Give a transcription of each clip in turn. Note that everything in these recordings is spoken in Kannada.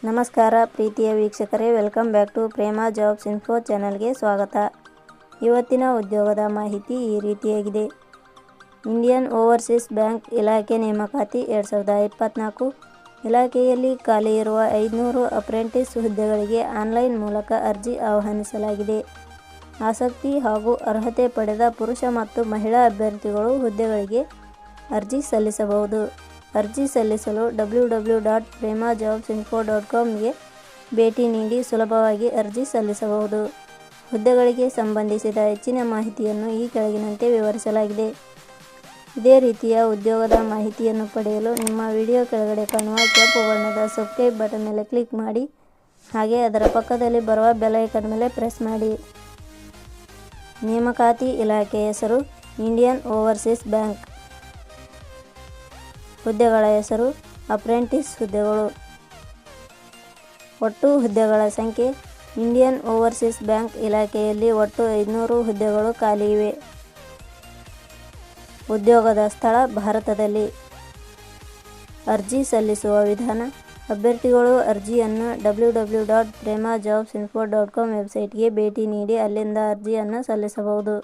ನಮಸ್ಕಾರ ಪ್ರೀತಿಯ ವೀಕ್ಷಕರೇ, welcome back to Prema jobs info ಚಾನಲ್ಗೆ ಸ್ವಾಗತ. ಇವತ್ತಿನ ಉದ್ಯೋಗದ ಮಾಹಿತಿ ಈ ರೀತಿಯಾಗಿದೆ. ಇಂಡಿಯನ್ ಓವರ್ಸೀಸ್ ಬ್ಯಾಂಕ್ ಇಲಾಖೆ ನೇಮಕಾತಿ 2024 ಇಲಾಖೆಯಲ್ಲಿ ಖಾಲಿ ಇರುವ 500 ಅಪ್ರೆಂಟಿಸ್ ಹುದ್ದೆಗಳಿಗೆ ಆನ್ಲೈನ್ ಮೂಲಕ ಅರ್ಜಿ ಆಹ್ವಾನಿಸಲಾಗಿದೆ. ಆಸಕ್ತಿ ಹಾಗೂ ಅರ್ಹತೆ ಪಡೆದ ಪುರುಷ ಮತ್ತು ಮಹಿಳಾ ಅಭ್ಯರ್ಥಿಗಳು ಹುದ್ದೆಗಳಿಗೆ ಅರ್ಜಿ ಸಲ್ಲಿಸಬಹುದು. ಅರ್ಜಿ ಸಲ್ಲಿಸಲು www.premajobsinfo.com ಗೆ ಭೇಟಿ ನೀಡಿ ಸುಲಭವಾಗಿ ಅರ್ಜಿ ಸಲ್ಲಿಸಬಹುದು. ಹುದ್ದೆಗಳಿಗೆ ಸಂಬಂಧಿಸಿದ ಹೆಚ್ಚಿನ ಮಾಹಿತಿಯನ್ನು ಈ ಕೆಳಗಿನಂತೆ ವಿವರಿಸಲಾಗಿದೆ. ಇದೇ ರೀತಿಯ ಉದ್ಯೋಗದ ಮಾಹಿತಿಯನ್ನು ಪಡೆಯಲು ನಿಮ್ಮ ವಿಡಿಯೋ ಕೆಳಗಡೆ ಕಾಣುವ ಕೆಂಪು ಬಣ್ಣದ ಸಬ್ಸ್ಕ್ರೈಬ್ ಬಟನ್ ಮೇಲೆ ಕ್ಲಿಕ್ ಮಾಡಿ, ಹಾಗೆ ಅದರ ಪಕ್ಕದಲ್ಲಿ ಬರುವ ಬೆಲ್ ಐಕಾನ್ ಮೇಲೆ ಪ್ರೆಸ್ ಮಾಡಿ. ನೇಮಕಾತಿ ಇಲಾಖೆ ಹೆಸರು ಇಂಡಿಯನ್ ಓವರ್ಸೀಸ್ ಬ್ಯಾಂಕ್. ಹುದ್ದೆಗಳ ಹೆಸರು ಅಪ್ರೆಂಟಿಸ್ ಹುದ್ದೆಗಳು. ಒಟ್ಟು ಹುದ್ದೆಗಳ ಸಂಖ್ಯೆ ಇಂಡಿಯನ್ ಓವರ್ಸೀಸ್ ಬ್ಯಾಂಕ್ ಇಲಾಖೆಯಲ್ಲಿ ಒಟ್ಟು 500 ಹುದ್ದೆಗಳು ಖಾಲಿ ಇವೆ. ಉದ್ಯೋಗದ ಸ್ಥಳ ಭಾರತದಲ್ಲಿ. ಅರ್ಜಿ ಸಲ್ಲಿಸುವ ವಿಧಾನ: ಅಭ್ಯರ್ಥಿಗಳು ಅರ್ಜಿಯನ್ನು www.premajobsinfo.com ವೆಬ್ಸೈಟ್ಗೆ ಭೇಟಿ ನೀಡಿ ಅಲ್ಲಿಂದ ಅರ್ಜಿಯನ್ನು ಸಲ್ಲಿಸಬಹುದು.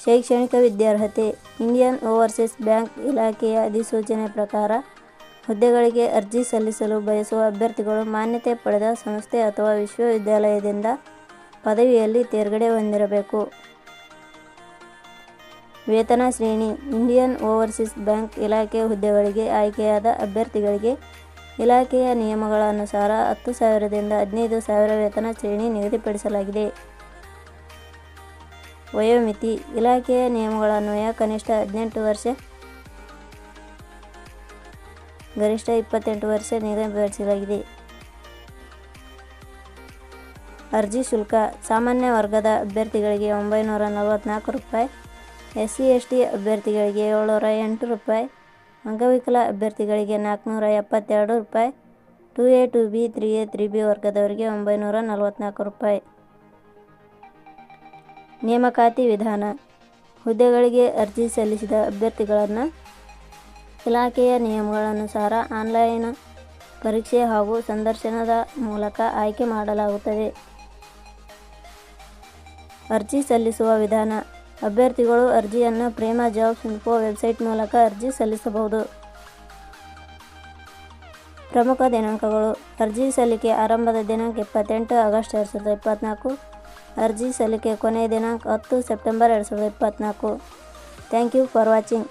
ಶೈಕ್ಷಣಿಕ ವಿದ್ಯಾರ್ಹತೆ: ಇಂಡಿಯನ್ ಓವರ್ಸೀಸ್ ಬ್ಯಾಂಕ್ ಇಲಾಖೆಯ ಅಧಿಸೂಚನೆ ಪ್ರಕಾರ ಹುದ್ದೆಗಳಿಗೆ ಅರ್ಜಿ ಸಲ್ಲಿಸಲು ಬಯಸುವ ಅಭ್ಯರ್ಥಿಗಳು ಮಾನ್ಯತೆ ಪಡೆದ ಸಂಸ್ಥೆ ಅಥವಾ ವಿಶ್ವವಿದ್ಯಾಲಯದಿಂದ ಪದವಿಯಲ್ಲಿ ತೇರ್ಗಡೆ ಹೊಂದಿರಬೇಕು. ವೇತನ ಶ್ರೇಣಿ: ಇಂಡಿಯನ್ ಓವರ್ಸೀಸ್ ಬ್ಯಾಂಕ್ ಇಲಾಖೆ ಹುದ್ದೆಗಳಿಗೆ ಆಯ್ಕೆಯಾದ ಅಭ್ಯರ್ಥಿಗಳಿಗೆ ಇಲಾಖೆಯ ನಿಯಮಗಳ ಅನುಸಾರ 10,000 ದಿಂದ 15,000 ವೇತನ ಶ್ರೇಣಿ ನಿಗದಿಪಡಿಸಲಾಗಿದೆ. ವಯೋಮಿತಿ: ಇಲಾಖೆಯ ನಿಯಮಗಳ ಅನ್ವಯ ಕನಿಷ್ಠ 18 ವರ್ಷ, ಗರಿಷ್ಠ 28 ವರ್ಷ ನಿಗದಿಪಡಿಸಲಾಗಿದೆ. ಅರ್ಜಿ ಶುಲ್ಕ: ಸಾಮಾನ್ಯ ವರ್ಗದ ಅಭ್ಯರ್ಥಿಗಳಿಗೆ 944 ರೂಪಾಯಿ, SC/ST ಅಭ್ಯರ್ಥಿಗಳಿಗೆ 708 ರೂಪಾಯಿ, ಅಂಗವಿಕಲ ಅಭ್ಯರ್ಥಿಗಳಿಗೆ 472 ರೂಪಾಯಿ, 2A 2B 3A 3B ವರ್ಗದವರಿಗೆ 944 ರೂಪಾಯಿ. ನೇಮಕಾತಿ ವಿಧಾನ: ಹುದ್ದೆಗಳಿಗೆ ಅರ್ಜಿ ಸಲ್ಲಿಸಿದ ಅಭ್ಯರ್ಥಿಗಳನ್ನು ಇಲಾಖೆಯ ನಿಯಮಗಳ ಅನುಸಾರ ಆನ್ಲೈನ್ ಪರೀಕ್ಷೆ ಹಾಗೂ ಸಂದರ್ಶನದ ಮೂಲಕ ಆಯ್ಕೆ ಮಾಡಲಾಗುತ್ತದೆ. ಅರ್ಜಿ ಸಲ್ಲಿಸುವ ವಿಧಾನ: ಅಭ್ಯರ್ಥಿಗಳು ಅರ್ಜಿಯನ್ನು ಪ್ರೇಮ ಜಾಬ್ಸ್ ಇನ್ಫೋ ವೆಬ್ಸೈಟ್ ಮೂಲಕ ಅರ್ಜಿ ಸಲ್ಲಿಸಬಹುದು. ಪ್ರಮುಖ ದಿನಾಂಕಗಳು: ಅರ್ಜಿ ಸಲ್ಲಿಕೆ ಆರಂಭದ ದಿನಾಂಕ 28 ಆಗಸ್ಟ್ 2024. ಅರ್ಜಿ ಸಲ್ಲಿಕೆ ಕೊನೆಯ ದಿನಾಂಕ 10 September 2024. Thank you for watching.